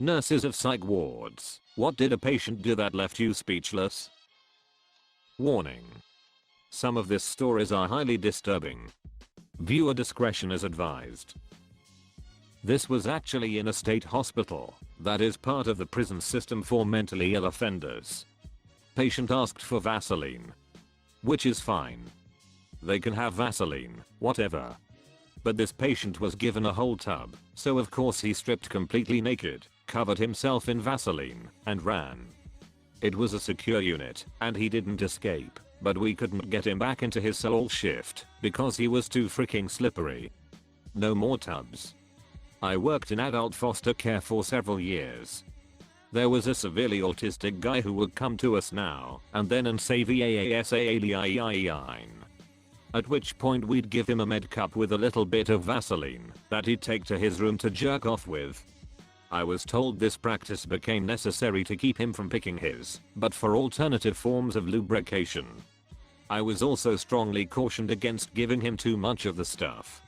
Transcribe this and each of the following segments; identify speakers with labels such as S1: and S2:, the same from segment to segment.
S1: Nurses of psych wards, what did a patient do that left you speechless? Warning. Some of these stories are highly disturbing. Viewer discretion is advised. This was actually in a state hospital that is part of the prison system for mentally ill offenders. Patient asked for Vaseline. Which is fine. They can have Vaseline, whatever. But this patient was given a whole tub, so of course he stripped completely naked, covered himself in Vaseline, and ran. It was a secure unit, and he didn't escape, but we couldn't get him back into his cell all shift, because he was too freaking slippery. No more tubs. I worked in adult foster care for several years. There was a severely autistic guy who would come to us now and then and say VAASAALIIIIN. At which point we'd give him a med cup with a little bit of Vaseline that he'd take to his room to jerk off with. I was told this practice became necessary to keep him from picking his butt for alternative forms of lubrication. I was also strongly cautioned against giving him too much of the stuff.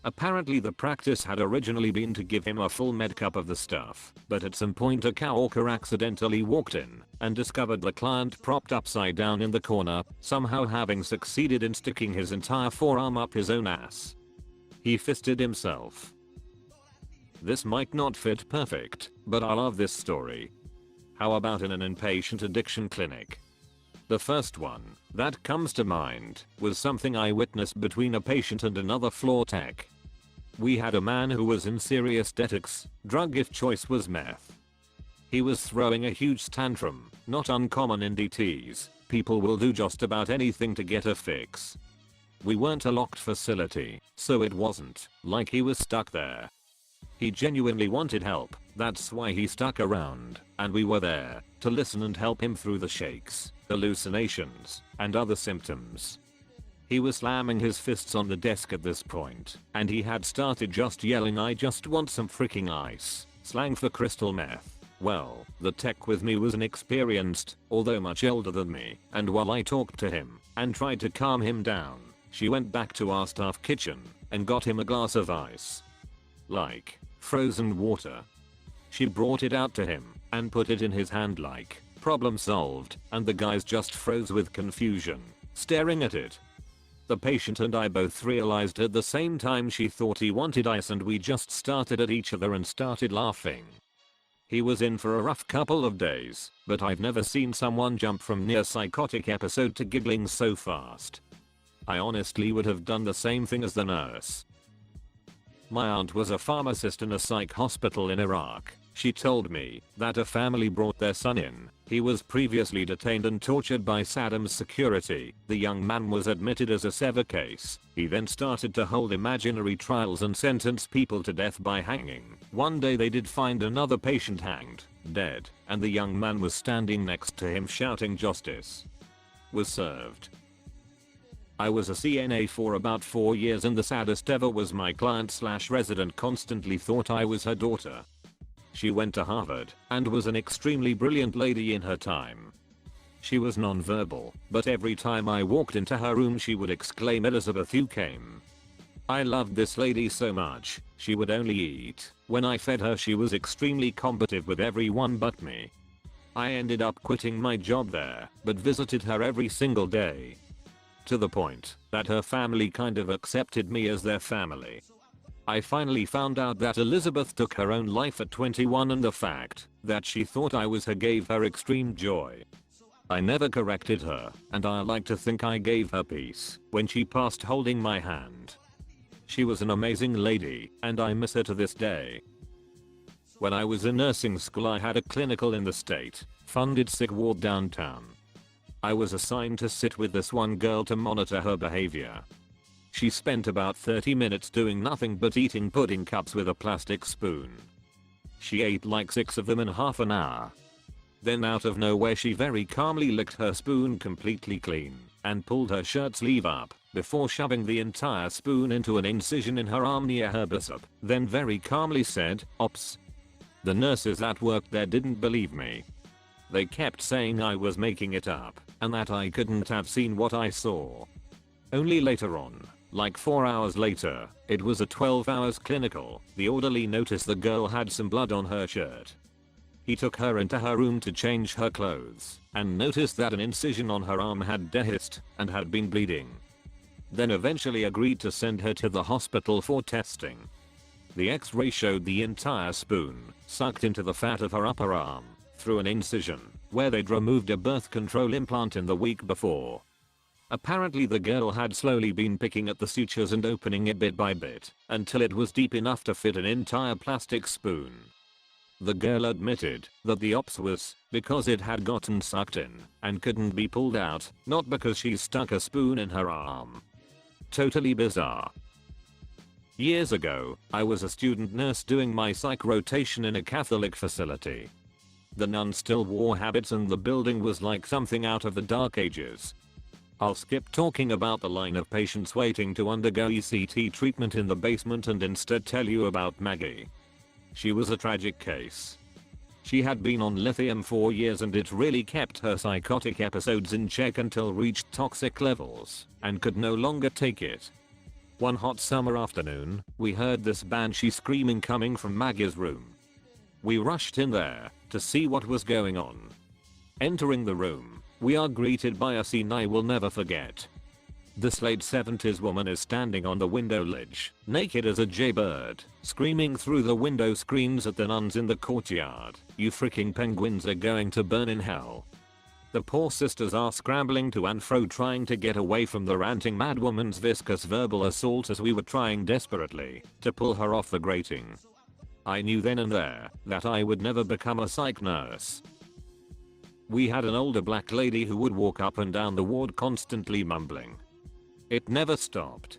S1: Apparently the practice had originally been to give him a full med cup of the stuff, but at some point a coworker accidentally walked in and discovered the client propped upside down in the corner, somehow having succeeded in sticking his entire forearm up his own ass. He fisted himself. This might not fit perfect, but I love this story. How about in an inpatient addiction clinic? The first one that comes to mind was something I witnessed between a patient and another floor tech. We had a man who was in serious detox, drug if choice was meth. He was throwing a huge tantrum, not uncommon in DTs, people will do just about anything to get a fix. We weren't a locked facility, so it wasn't like he was stuck there. He genuinely wanted help, that's why he stuck around, and we were there to listen and help him through the shakes, hallucinations, and other symptoms. He was slamming his fists on the desk at this point, and he had started just yelling, "I just want some freaking ice," slang for crystal meth. Well, the tech with me was inexperienced, although much older than me, and while I talked to him and tried to calm him down, she went back to our staff kitchen and got him a glass of ice. Like frozen water. She brought it out to him and put it in his hand like, problem solved, and the guys just froze with confusion, staring at it. The patient and I both realized at the same time she thought he wanted ice, and we just started at each other and started laughing. He was in for a rough couple of days, but I've never seen someone jump from near psychotic episode to giggling so fast. I honestly would have done the same thing as the nurse. My aunt was a pharmacist in a psych hospital in Iraq. She told me that a family brought their son in. He was previously detained and tortured by Saddam's security. The young man was admitted as a severe case. He then started to hold imaginary trials and sentence people to death by hanging. One day they did find another patient hanged, dead, and the young man was standing next to him shouting justice was served. I was a CNA for about 4 years, and the saddest ever was my client/resident constantly thought I was her daughter. She went to Harvard and was an extremely brilliant lady in her time. She was non-verbal, but every time I walked into her room she would exclaim, "Elizabeth, you came." I loved this lady so much. She would only eat when I fed her. She was extremely combative with everyone but me. I ended up quitting my job there, but visited her every single day. To the point that her family kind of accepted me as their family. I finally found out that Elizabeth took her own life at 21, and the fact that she thought I was her gave her extreme joy. I never corrected her, and I like to think I gave her peace when she passed holding my hand. She was an amazing lady, and I miss her to this day. When I was in nursing school I had a clinical in the state-funded psych ward downtown. I was assigned to sit with this one girl to monitor her behavior. She spent about 30 minutes doing nothing but eating pudding cups with a plastic spoon. She ate like 6 of them in half an hour. Then out of nowhere she very calmly licked her spoon completely clean and pulled her shirt sleeve up before shoving the entire spoon into an incision in her arm near her bicep, then very calmly said, "Ops." The nurses that worked there didn't believe me. They kept saying I was making it up and that I couldn't have seen what I saw. Only later on, like 4 hours later, it was a 12 hours clinical, the orderly noticed the girl had some blood on her shirt. He took her into her room to change her clothes and noticed that an incision on her arm had dehisced and had been bleeding. Then eventually agreed to send her to the hospital for testing. The X-ray showed the entire spoon sucked into the fat of her upper arm through an incision where they'd removed a birth control implant in the week before. Apparently the girl had slowly been picking at the sutures and opening it bit by bit until it was deep enough to fit an entire plastic spoon. The girl admitted that the ops was because it had gotten sucked in and couldn't be pulled out, not because she stuck a spoon in her arm. Totally bizarre. Years ago, I was a student nurse doing my psych rotation in a Catholic facility. The nuns still wore habits and the building was like something out of the Dark Ages. I'll skip talking about the line of patients waiting to undergo ECT treatment in the basement and instead tell you about Maggie. She was a tragic case. She had been on lithium for years and it really kept her psychotic episodes in check until reached toxic levels and could no longer take it. One hot summer afternoon, we heard this banshee screaming coming from Maggie's room. We rushed in there to see what was going on. Entering the room, we are greeted by a scene I will never forget. This late 70s woman is standing on the window ledge, naked as a jaybird, screaming through the window screens at the nuns in the courtyard, "You freaking penguins are going to burn in hell." The poor sisters are scrambling to and fro trying to get away from the ranting madwoman's viscous verbal assault as we were trying desperately to pull her off the grating. I knew then and there that I would never become a psych nurse. We had an older black lady who would walk up and down the ward constantly mumbling. It never stopped.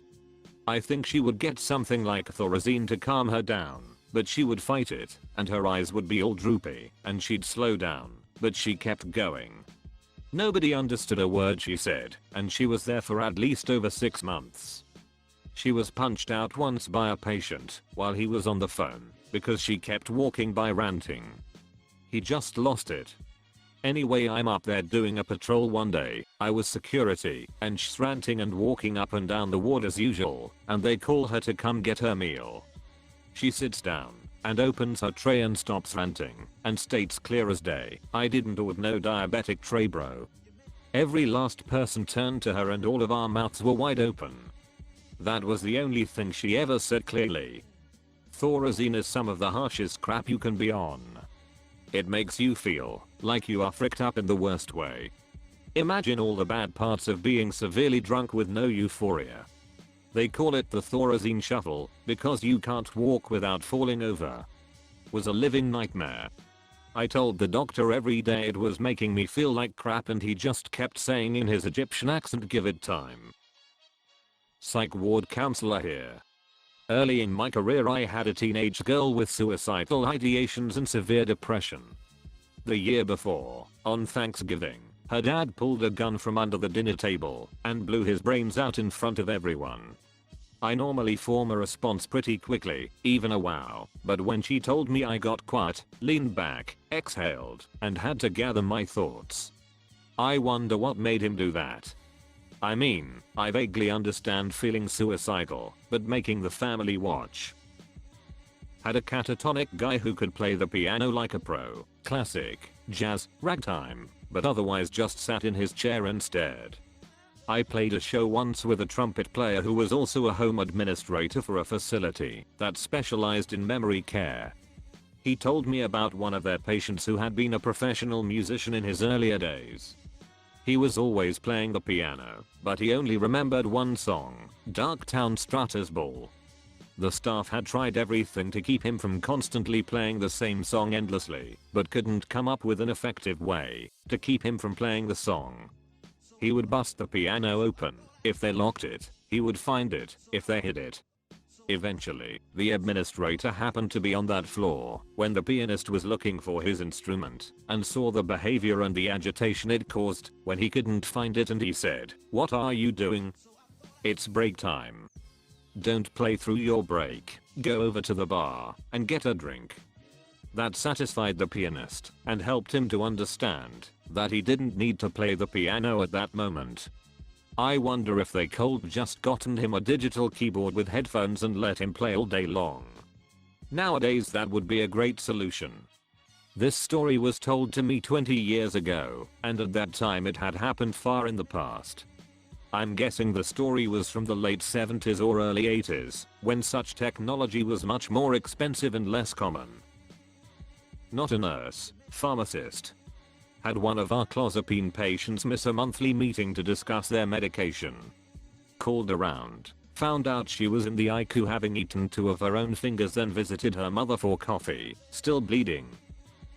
S1: I think she would get something like Thorazine to calm her down, but she would fight it, and her eyes would be all droopy, and she'd slow down, but she kept going. Nobody understood a word she said, and she was there for at least over 6 months. She was punched out once by a patient while he was on the phone because she kept walking by ranting. He just lost it. Anyway, I'm up there doing a patrol one day. I was security and she's ranting and walking up and down the ward as usual, and they call her to come get her meal. She sits down and opens her tray and stops ranting and states clear as day, "I didn't order no diabetic tray, bro." Every last person turned to her and all of our mouths were wide open. That was the only thing she ever said clearly. Thorazine is some of the harshest crap you can be on. It makes you feel like you are fricked up in the worst way. Imagine all the bad parts of being severely drunk with no euphoria. They call it the Thorazine shuffle because you can't walk without falling over. Was a living nightmare. I told the doctor every day it was making me feel like crap and he just kept saying in his Egyptian accent, "Give it time." Psych ward counselor here. Early in my career I had a teenage girl with suicidal ideations and severe depression. The year before, on Thanksgiving, her dad pulled a gun from under the dinner table and blew his brains out in front of everyone. I normally form a response pretty quickly, even a wow, but when she told me I got quiet, leaned back, exhaled, and had to gather my thoughts. I wonder what made him do that. I mean, I vaguely understand feeling suicidal, but making the family watch. Had a catatonic guy who could play the piano like a pro, classic, jazz, ragtime, but otherwise just sat in his chair and stared. I played a show once with a trumpet player who was also a home administrator for a facility that specialized in memory care. He told me about one of their patients who had been a professional musician in his earlier days. He was always playing the piano, but he only remembered one song, Darktown Strutter's Ball. The staff had tried everything to keep him from constantly playing the same song endlessly, but couldn't come up with an effective way to keep him from playing the song. He would bust the piano open. If they locked it, he would find it if they hid it. Eventually, the administrator happened to be on that floor when the pianist was looking for his instrument and saw the behavior and the agitation it caused when he couldn't find it, and he said, "What are you doing? It's break time. Don't play through your break. Go over to the bar and get a drink." That satisfied the pianist and helped him to understand that he didn't need to play the piano at that moment. I wonder if they could just gotten him a digital keyboard with headphones and let him play all day long. Nowadays that would be a great solution. This story was told to me 20 years ago, and at that time it had happened far in the past. I'm guessing the story was from the late 70s or early 80s, when such technology was much more expensive and less common. Not a nurse, pharmacist. Had one of our clozapine patients miss a monthly meeting to discuss their medication. Called around, found out she was in the ICU having eaten 2 of her own fingers, then visited her mother for coffee, still bleeding.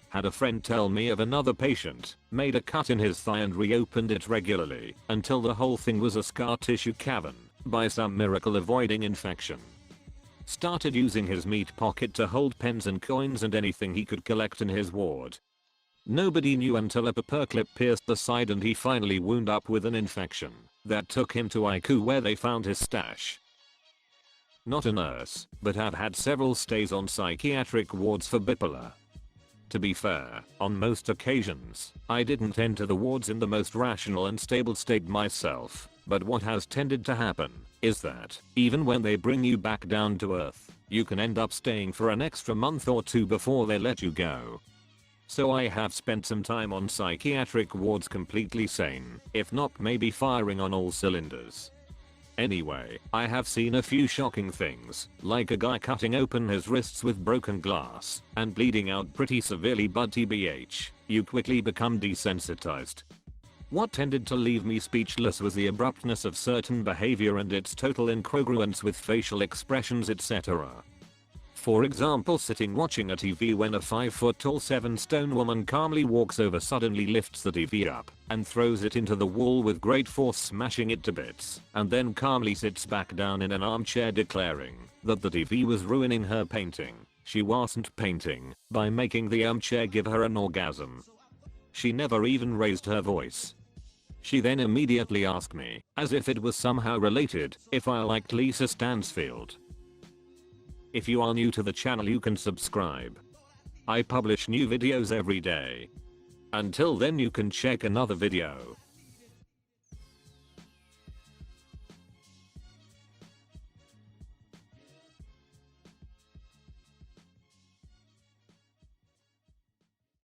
S1: Had a friend tell me of another patient, made a cut in his thigh and reopened it regularly until the whole thing was a scar tissue cavern, by some miracle avoiding infection. Started using his meat pocket to hold pens and coins and anything he could collect in his ward. Nobody knew until a paperclip pierced the side and he finally wound up with an infection that took him to ICU where they found his stash. Not a nurse, but have had several stays on psychiatric wards for bipolar. To be fair, on most occasions, I didn't enter the wards in the most rational and stable state myself, but what has tended to happen is that, even when they bring you back down to earth, you can end up staying for an extra month or 2 before they let you go. So I have spent some time on psychiatric wards completely sane, if not maybe firing on all cylinders. Anyway, I have seen a few shocking things, like a guy cutting open his wrists with broken glass and bleeding out pretty severely, but TBH, you quickly become desensitized. What tended to leave me speechless was the abruptness of certain behavior and its total incongruence with facial expressions, etc. For example, sitting watching a TV when a 5-foot-tall 7-stone woman calmly walks over, suddenly lifts the TV up and throws it into the wall with great force, smashing it to bits, and then calmly sits back down in an armchair declaring that the TV was ruining her painting. She wasn't painting, by making the armchair give her an orgasm. She never even raised her voice. She then immediately asked me, as if it was somehow related, if I liked Lisa Stansfield. If you are new to the channel, you can subscribe. I publish new videos every day. Until then, you can check another video.